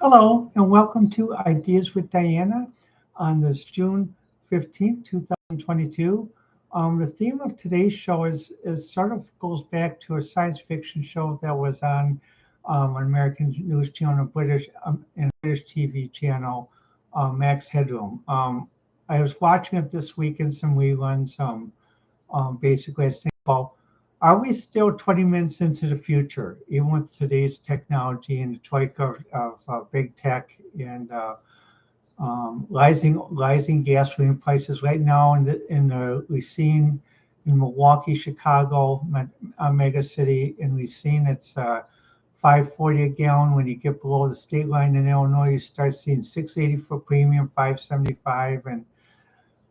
Hello, and welcome to Ideas with Diana on this June 15th, 2022. The theme of today's show is sort of goes back to a science fiction show that was on an American news channel, and British TV channel, Max Headroom. I was watching it this week in some reruns. Basically, I was thinking about, are we still 20 minutes into the future, even with today's technology and the troika of big tech and rising gasoline prices right now we've seen in Milwaukee, Chicago, mega city, and we've seen it's 5.40 a gallon. When you get below the state line in Illinois, you start seeing 6.80 for premium, 5.75, and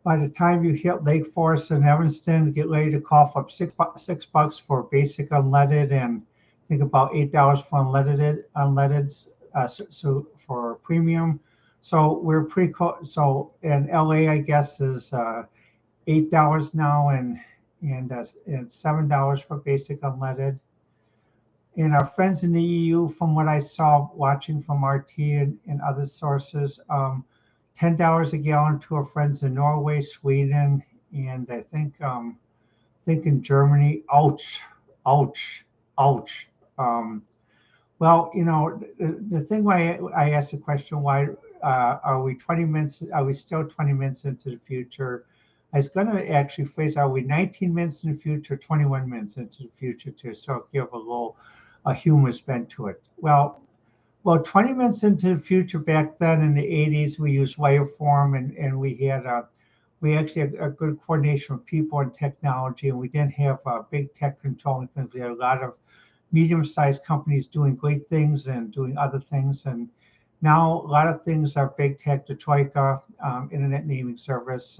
by the time you hit Lake Forest and Evanston, get ready to cough up $6 for basic unleaded, and think about $8 for unleaded. So for premium, so we're pretty close. So in LA, I guess is $8 now, and $7 for basic unleaded. And our friends in the EU, from what I saw watching from RT and other sources, $10 a gallon to our friends in Norway, Sweden, and I think in Germany. Ouch, ouch, ouch. Um, well, the thing why I asked the question, why are we 20 minutes? Are we still 20 minutes into the future? I was going to actually phrase, are we 19 minutes in the future, 21 minutes into the future, to sort of give a humorous bent to it. Well, 20 minutes into the future back then in the 80s, we used waveform, and we actually had a good coordination of people and technology, and we didn't have big tech controlling things. We had a lot of medium-sized companies doing great things and doing other things. And now a lot of things are big tech, the troika, internet naming service,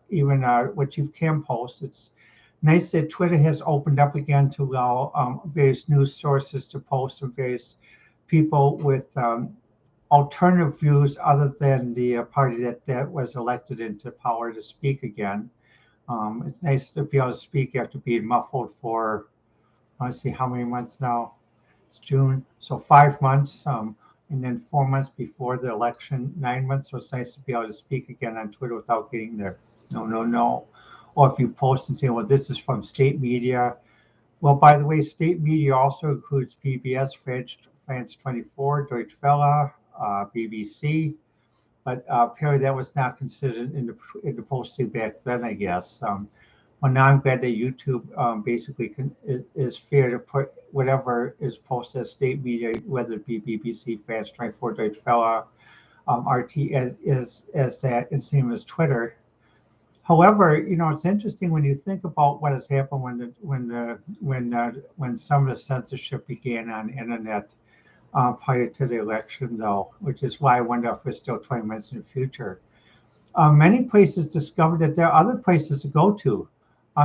even what you can post. It's nice that Twitter has opened up again to allow various news sources to post, and various people with alternative views other than the party that was elected into power to speak again. It's nice to be able to speak after being muffled for, let's see, how many months now? It's June, so 5 months, and then 4 months before the election, 9 months. So it's nice to be able to speak again on Twitter without getting there. No, no, no. Or if you post and say, well, this is from state media. Well, by the way, state media also includes PBS, France 24, Deutsche Welle, BBC, but apparently that was not considered in the posting back then, I guess. Well, now I'm glad that YouTube basically is fair to put whatever is posted as state media, whether it be BBC, France 24, Deutsche Welle, RT, as that, and same as Twitter. However, it's interesting when you think about what has happened when some of the censorship began on the internet prior to the election, though, which is why I wonder if we're still 20 minutes in the future. Many places discovered that there are other places to go to.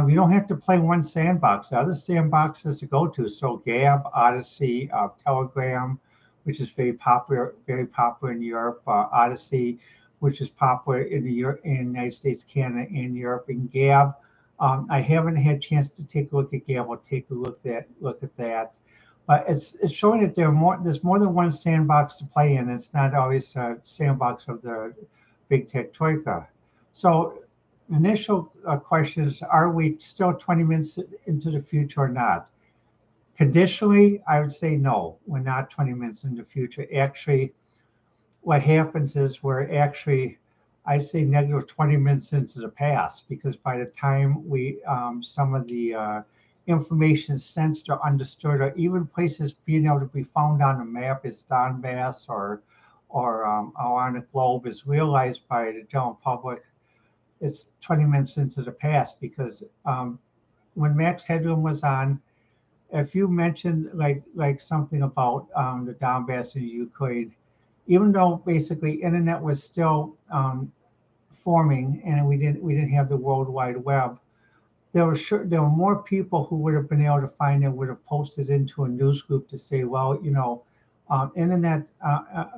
You don't have to play one sandbox. There are other sandboxes to go to. So Gab, Odyssey, Telegram, which is very popular in Europe. Odyssey, which is popular in the United States, Canada, and Europe. And Gab, I haven't had a chance to take a look at Gab. I'll take a look at that. But it's showing that there's more than one sandbox to play in. It's not always a sandbox of the big tech troika. So initial question is, are we still 20 minutes into the future or not? Conditionally, I would say no, we're not 20 minutes in the future. Actually, what happens is I say negative 20 minutes into the past, because by the time some of the information sensed or understood, or even places being able to be found on a map as Donbass or on a globe is realized by the general public, it's 20 minutes into the past. Because when Max Headroom was on, if you mentioned like something about the Donbass and Ukraine, even though basically internet was still forming and we didn't have the World Wide Web, there were more people who would have been able to find it, would have posted into a news group to say, well, internet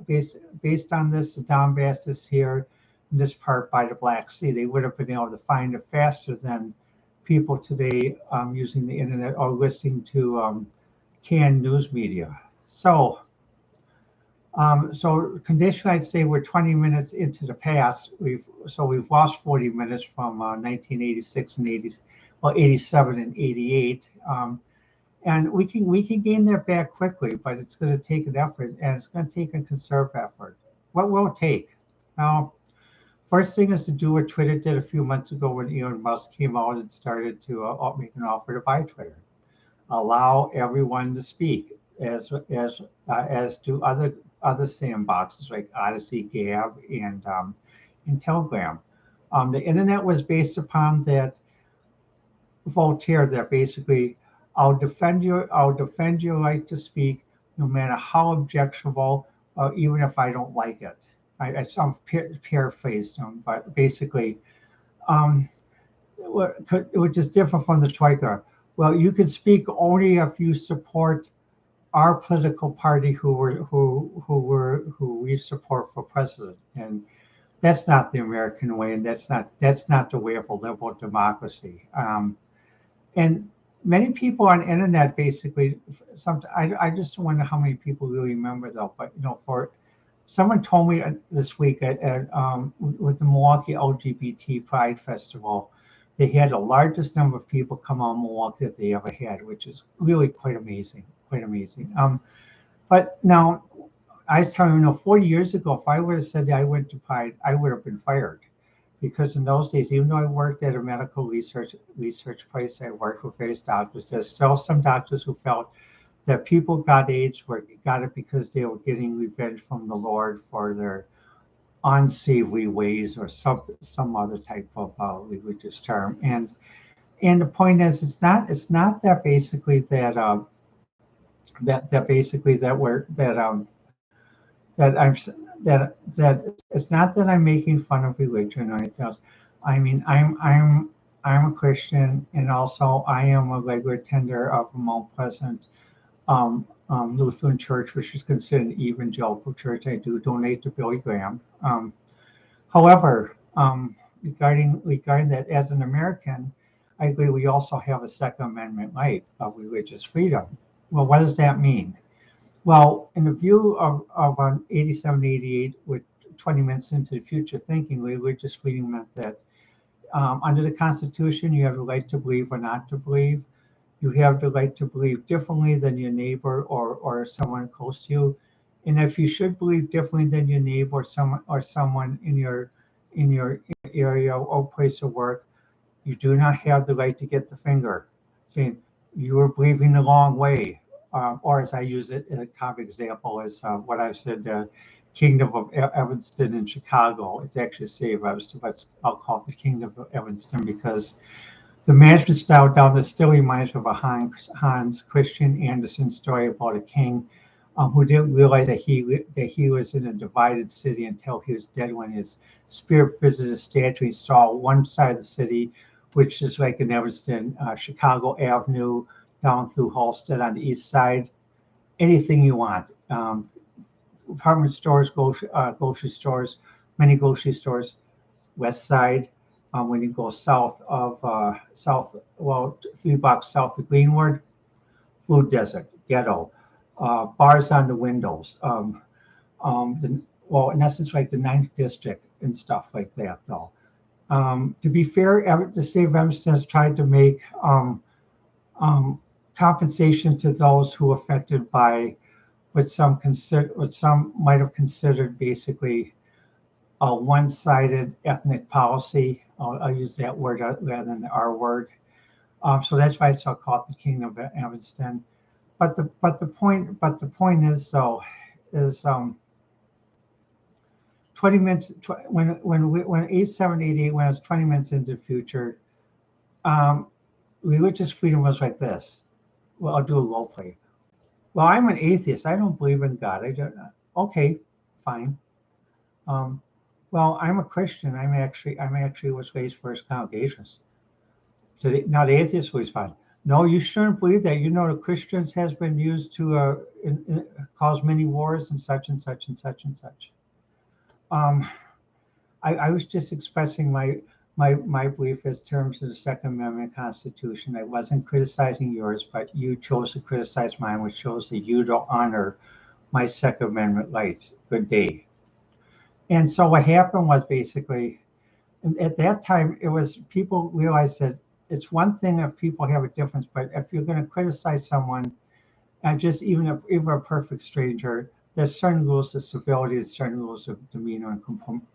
based on this, the Donbass is here in this part by the Black Sea. They would have been able to find it faster than people today using the internet or listening to canned news media. So So conditionally, I'd say we're 20 minutes into the past. We've lost 40 minutes from 1986 and 80, well, 87 and 88. And we can gain that back quickly, but it's going to take an effort, and it's going to take a conservative effort. What will it take? Now, first thing is to do what Twitter did a few months ago when Elon Musk came out and started to make an offer to buy Twitter. Allow everyone to speak, as do other sandboxes like Odyssey, Gab, and Telegram. The internet was based upon that Voltaire, that basically I'll defend your right to speak no matter how objectionable, or even if I don't like it. I some paraphrase them, but basically, um, which is different from the Troika. Well, you can speak only if you support our political party who we support for president, and that's not the American way, and that's not the way of a liberal democracy. And many people on the internet basically, I just wonder how many people really remember though. But for someone told me this week with the Milwaukee LGBT Pride Festival, they had the largest number of people come on Milwaukee that they ever had, which is really quite amazing, quite amazing. But now, I was telling you, 40 years ago, if I would have said that I went to Pride, I would have been fired. Because in those days, even though I worked at a medical research place, I worked with various doctors. There's still some doctors who felt that people got AIDS got it because they were getting revenge from the Lord for their unsavory ways or some other type of religious term. And the point is, it's not that basically that basically that we're that I'm that it's not that I'm making fun of religion or anything else. I mean, I'm a Christian, and also I am a regular attender of a Mount Pleasant Lutheran Church, which is considered an evangelical church. I do donate to Billy Graham. However, regarding that, as an American, I agree we also have a Second Amendment right of religious freedom. Well, what does that mean? Well, in the view of 87, 88, with 20 minutes into the future thinking, religious freedom meant that under the Constitution, you have the right to believe or not to believe. You have the right to believe differently than your neighbor or someone close to you. And if you should believe differently than your neighbor or someone in your area or place of work, you do not have the right to get the finger saying you are believing the wrong way. Or as I use it in a common example, is what I said, the Kingdom of Evanston in Chicago. It's actually a city of Evanston, but I'll call it the Kingdom of Evanston because the management style down there still reminds me of a Hans Christian Andersen story about a king who didn't realize that he was in a divided city until he was dead, when his spirit visited a statue. He saw one side of the city, which is like in Evanston, Chicago Avenue, down through Halsted on the east side, anything you want. Department stores, grocery stores, many grocery stores. West side, when you go well, 3 blocks south of Greenwood, food desert, ghetto, bars on the windows. Well, in essence, like the 9th district and stuff like that, though. To be fair, the state of Evanston has tried to make compensation to those who are affected by what some might have considered basically a one-sided ethnic policy. I'll use that word rather than the R word. So that's why I still call it the Kingdom of Evanston. But the point is though is 20 minutes when 87, 88, when I was 20 minutes into the future, religious freedom was like this. Well, I'll do a role play. Well, I'm an atheist. I don't believe in God. Okay, fine. Well, I'm a Christian. I'm actually was raised First Congregationalist. So now the atheist will respond, no, you shouldn't believe that. The Christians has been used to cause many wars and such and such and such and such. I was just expressing my belief as terms of the Second Amendment Constitution. I wasn't criticizing yours, but you chose to criticize mine, which shows that you don't honor my Second Amendment rights. Good day. And so what happened was basically, at that time, it was people realized that it's one thing if people have a difference, but if you're going to criticize someone, and just even a perfect stranger, there's certain rules of civility, there's certain rules of demeanor and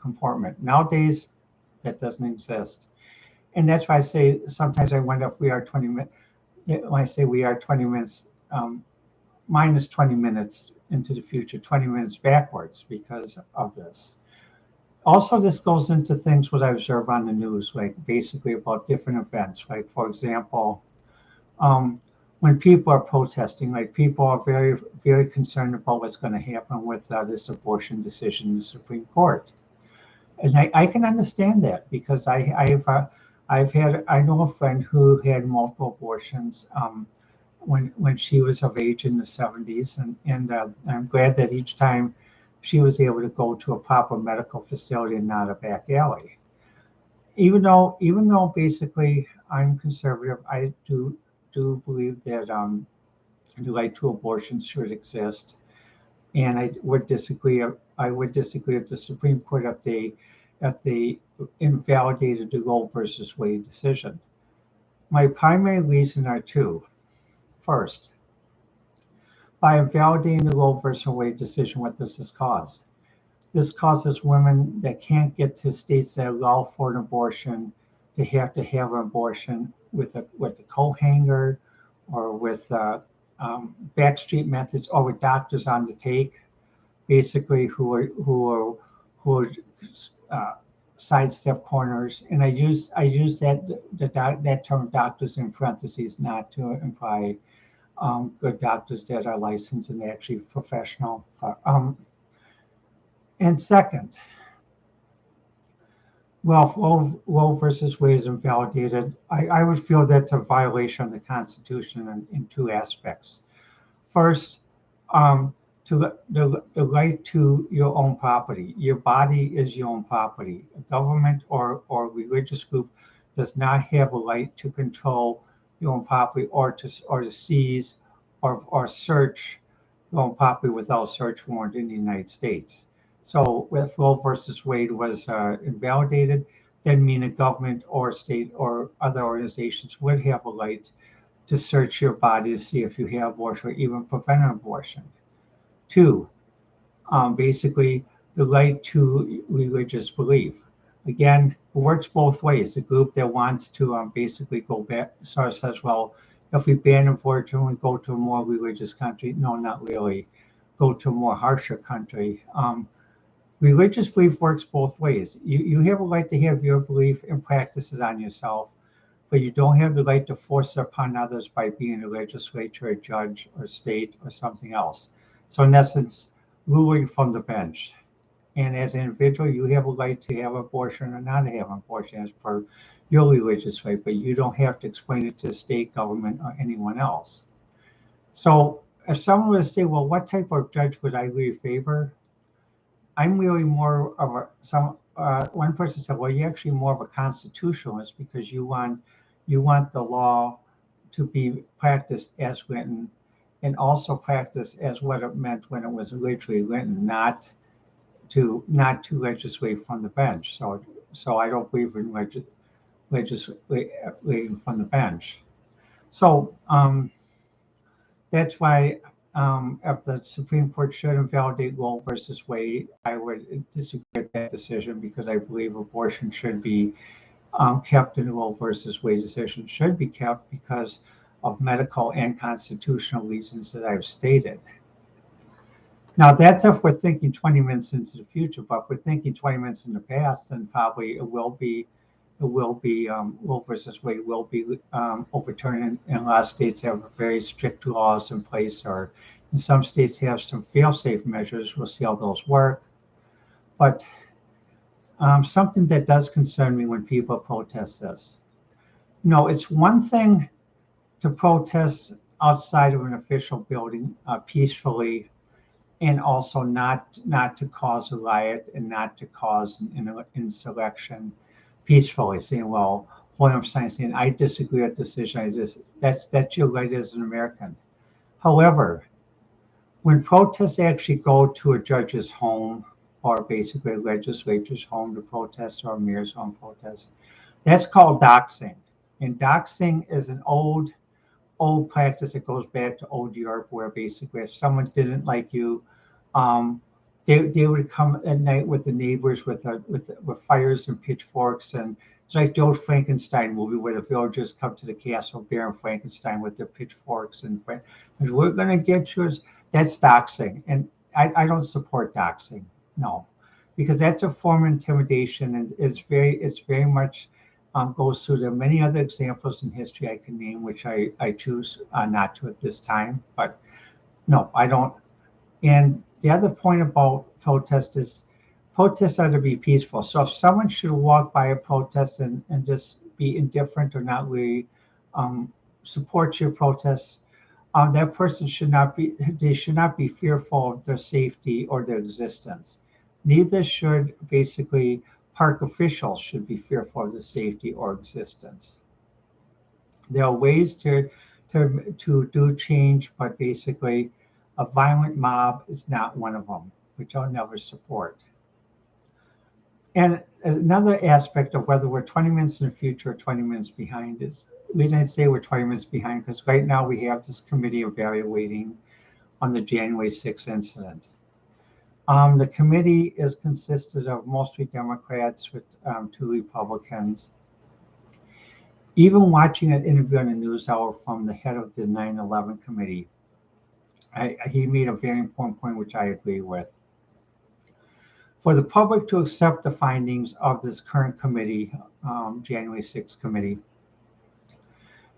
comportment. Nowadays, that doesn't exist. And that's why I say sometimes I wonder if we are 20 minutes, when I say we are 20 minutes, minus 20 minutes into the future, 20 minutes backwards because of this. Also, this goes into things what I observe on the news, like basically about different events. Like, for example, when people are protesting, like people are very, very concerned about what's going to happen with this abortion decision in the Supreme Court. And I can understand that because I know a friend who had multiple abortions when she was of age in the 70s, and I'm glad that each time she was able to go to a proper medical facility and not a back alley. Even though basically I'm conservative, I do believe that the right to abortion should exist, and I would disagree if the Supreme Court if they invalidated the Roe versus Wade decision. My primary reason are two. First, by invalidating the Roe versus Wade decision, what does this cause? This causes women that can't get to states that allow for an abortion to have an abortion with a coat hanger or with backstreet methods or with doctors on the take, basically who are sidestep corners. And I use that term doctors in parentheses, not to imply good doctors that are licensed and actually professional. And second, well, if Roe versus Wade is invalidated, I would feel that's a violation of the Constitution in two aspects. First, to the right to your own property. Your body is your own property. A government or religious group does not have a right to control your own property or to seize or search your own property without a search warrant in the United States. So if Roe versus Wade was invalidated, then mean a government or state or other organizations would have a right to search your body to see if you have abortion or even prevent an abortion. Two, basically the right to religious belief. Again, it works both ways. A group that wants to basically go back sort of says, well, if we ban abortion, we go to a more religious country. No, not really. Go to a more harsher country. Religious belief works both ways. You have a right to have your belief and practice it on yourself, but you don't have the right to force it upon others by being a legislature, a judge, or state, or something else. So in essence, ruling from the bench. And as an individual, you have a right to have abortion or not have abortion as per your religious right, but you don't have to explain it to the state government or anyone else. So if someone were to say, well, what type of judge would I really favor? I'm really more of one person said, well, you're actually more of a constitutionalist because you want the law to be practiced as written and also practiced as what it meant when it was originally written, not to legislate from the bench. So I don't believe in legislating from the bench. So that's why if the Supreme Court should invalidate Roe versus Wade, I would disagree with that decision because I believe abortion should be kept in the Roe versus Wade decision should be kept because of medical and constitutional reasons that I've stated. Now that's if we're thinking 20 minutes into the future, but if we're thinking 20 minutes in the past, then probably it will be Roe versus Wade will be overturned, and a lot of states have very strict laws in place, or in some states have some fail-safe measures. We'll see how those work. But something that does concern me when people protest this. No, it's one thing to protest outside of an official building peacefully, and also not to cause a riot and not to cause an insurrection peacefully, saying, well, what I'm saying, I disagree with the decision. That's your right as an American. However, when protests actually go to a judge's home or basically a legislature's home to protest or a mayor's home protest, that's called doxing. And doxing is an old practice that goes back to old Europe, where basically if someone didn't like you, um, they would come at night with the neighbors with fires and pitchforks, and it's like the old Frankenstein movie where the villagers come to the castle of Baron Frankenstein with their pitchforks and we're gonna get yours. That's doxing, and I don't support doxing, no, because that's a form of intimidation, and it's very much goes through. There are many other examples in history I can name, which I choose not to at this time. But no, I don't. And the other point about protest is protests are to be peaceful. So if someone should walk by a protest and just be indifferent or not really support your protests, that person should not be fearful of their safety or their existence. Neither should basically park officials should be fearful of the safety or existence. There are ways to do change, but basically a violent mob is not one of them, which I'll never support. And another aspect of whether we're 20 minutes in the future or 20 minutes behind is, the reason I say we're 20 minutes behind, because right now we have this committee evaluating on the January 6th incident. The committee is consisted of mostly Democrats with 2 Republicans. Even watching an interview on the NewsHour from the head of the 9/11 committee, he made a very important point, which I agree with. For the public to accept the findings of this current committee, January 6th committee,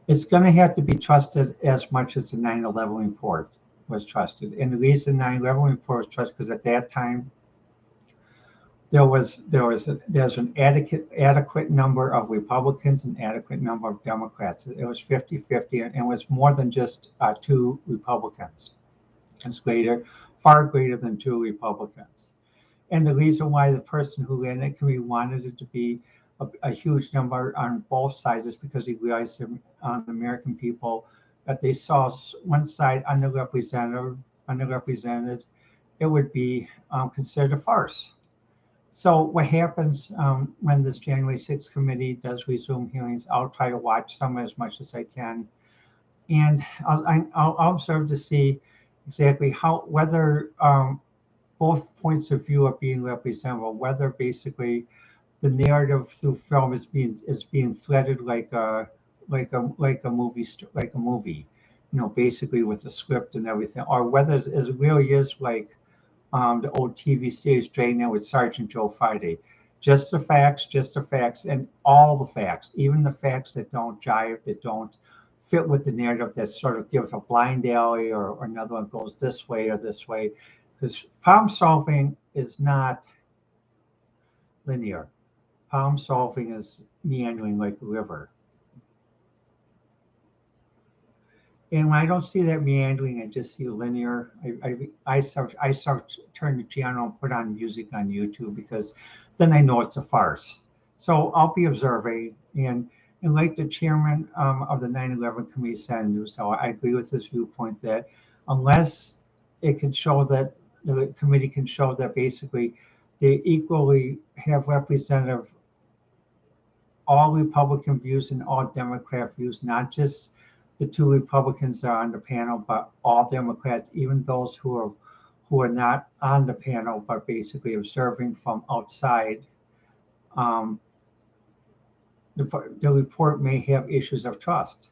it's going to have to be trusted as much as the 9/11 report was trusted. And the reason 9/11 report was trusted because at that time there's an adequate number of Republicans and adequate number of Democrats. It was 50-50, and it was more than just 2 Republicans. It's far greater than 2 Republicans. And the reason why the person who ran it committee wanted it to be a huge number on both sides is because he realized the American people, that they saw one side underrepresented, it would be considered a farce. So what happens when this January 6th committee does resume hearings, I'll try to watch some as much as I can. And I'll observe to see exactly whether both points of view are being represented, or whether basically the narrative through film is being threaded like a movie, basically with the script and everything, or whether it really is like the old TV series Dragnet with Sergeant Joe Friday. Just the facts, and all the facts, even the facts that don't jive, that don't fit with the narrative, that sort of gives a blind alley, or another one goes this way or this way. Because problem solving is not linear. Problem solving is meandering like a river. And when I don't see that meandering, I just see linear. I start turn the channel and put on music on YouTube, because then I know it's a farce. So I'll be observing, and like the chairman of the 9/11 committee said in NewsHour, I agree with this viewpoint that unless it can show that the committee can show that basically they equally have representative all Republican views and all Democrat views, not just the 2 Republicans that are on the panel, but all Democrats, even those who are not on the panel, but basically observing from outside. The report may have issues of trust.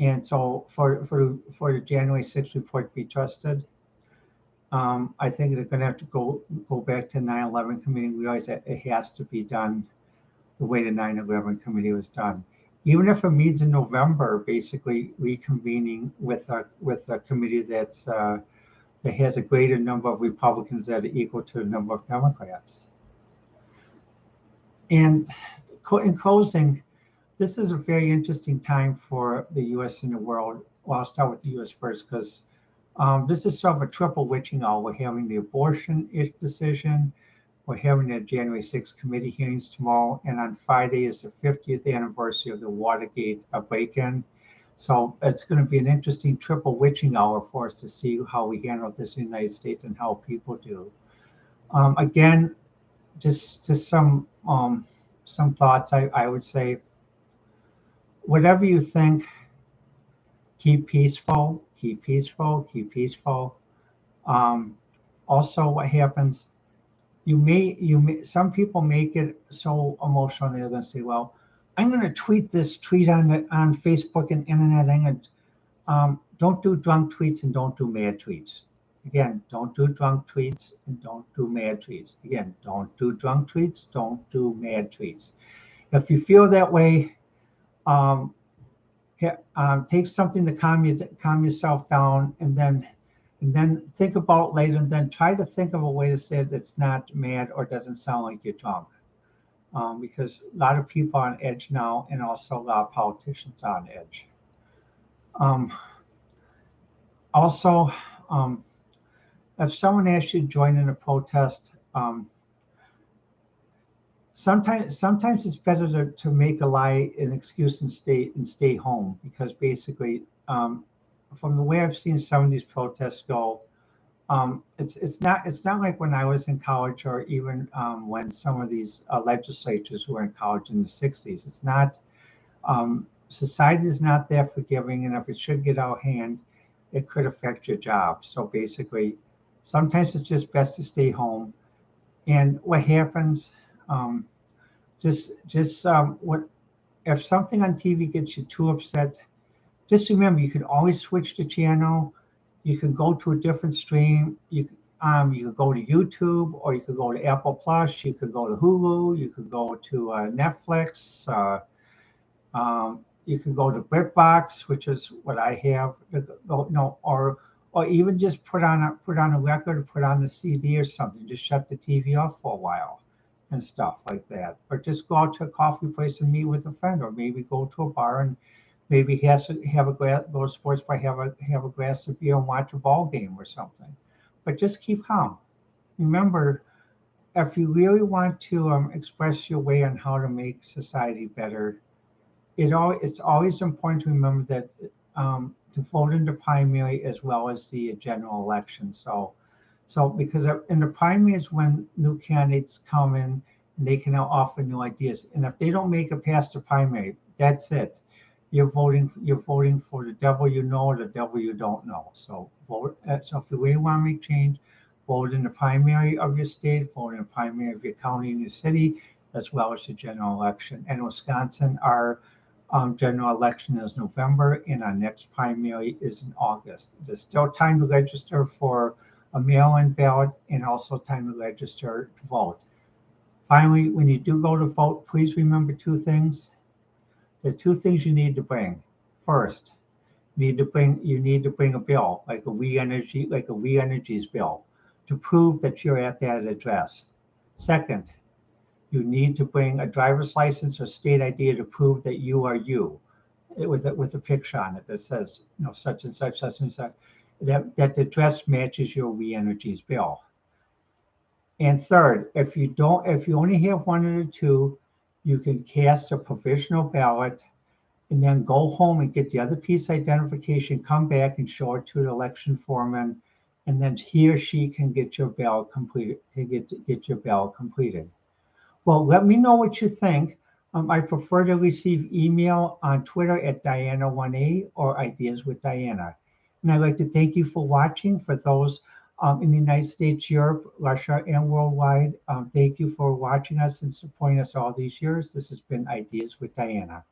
And so for the January 6th report to be trusted, I think they're going to have to go back to 9/11 committee and realize that it has to be done the way the 9/11 committee was done. Even if it means in November, basically reconvening with a committee that has a greater number of Republicans that are equal to the number of Democrats. And in closing, this is a very interesting time for the U.S. and the world. Well, I'll start with the U.S. first, because this is sort of a triple witching hour. We're having the abortion decision, we're having the January 6th committee hearings tomorrow, and on Friday is the 50th anniversary of the Watergate break-in. So it's going to be an interesting triple witching hour for us to see how we handle this in the United States and how people do. Again, just some thoughts. I would say, whatever you think, keep peaceful, keep peaceful, keep peaceful. Um, Also, what happens? Some people make it so emotional. They're going to say, "Well, I'm going to tweet this tweet on Facebook and internet. I'm going to don't do drunk tweets and don't do mad tweets. Again, don't do drunk tweets and don't do mad tweets. Again, don't do drunk tweets, don't do mad tweets. If you feel that way, um, take something to calm yourself down, and then think about it later, and then try to think of a way to say it that's not mad or doesn't sound like you're drunk. Because a lot of people are on edge now, and also a lot of politicians are on edge. Um, Also, um, if someone asks you to join in a protest, sometimes it's better to make a lie an excuse and stay home, because basically, from the way I've seen some of these protests go, it's not like when I was in college, or even when some of these legislatures were in college in the '60s. It's not Society is not that forgiving, and if it should get out of hand, it could affect your job. So basically, sometimes it's just best to stay home. And what happens? Um, what if something on TV gets you too upset? Just remember, you can always switch the channel. You can go to a different stream. You could go to YouTube, or you could go to Apple Plus. You could go to Hulu. You could go to Netflix. You can go to BritBox, which is what I have. No, or even just put on a record, put on the CD or something. Just shut the TV off for a while, and stuff like that. Or just go out to a coffee place and meet with a friend, or maybe go to a bar and maybe have a glass, go to sports bar, have a glass of beer and watch a ball game or something. But just keep calm. Remember, if you really want to express your way on how to make society better, it's always important to remember that to vote in the primary as well as the general election. So because in the primary is when new candidates come in and they can now offer new ideas. And if they don't make it past the primary, that's it. You're voting for the devil you know or the devil you don't know. So vote. So if you really want to make change, vote in the primary of your state, vote in the primary of your county and your city, as well as the general election. And Wisconsin, our general election is November, and our next primary is in August. There's still time to register for a mail-in ballot, and also time to register to vote. Finally, when you do go to vote, please remember two things. The two things you need to bring. First, you need to bring a bill, like a We Energies bill, to prove that you're at that address. Second, you need to bring a driver's license or state ID to prove that you are you, with a picture on it that says, such and such, such and such, that the address matches your We Energies bill. And third, if you only have one of the two, you can cast a provisional ballot and then go home and get the other piece of identification, come back and show it to the election foreman, and then he or she can get your ballot completed. Get your ballot completed. Well, let me know what you think. I prefer to receive email on Twitter at Diana1A or Ideas with Diana. And I'd like to thank you for watching. For those in the United States, Europe, Russia, and worldwide, thank you for watching us and supporting us all these years. This has been Ideas with Diana.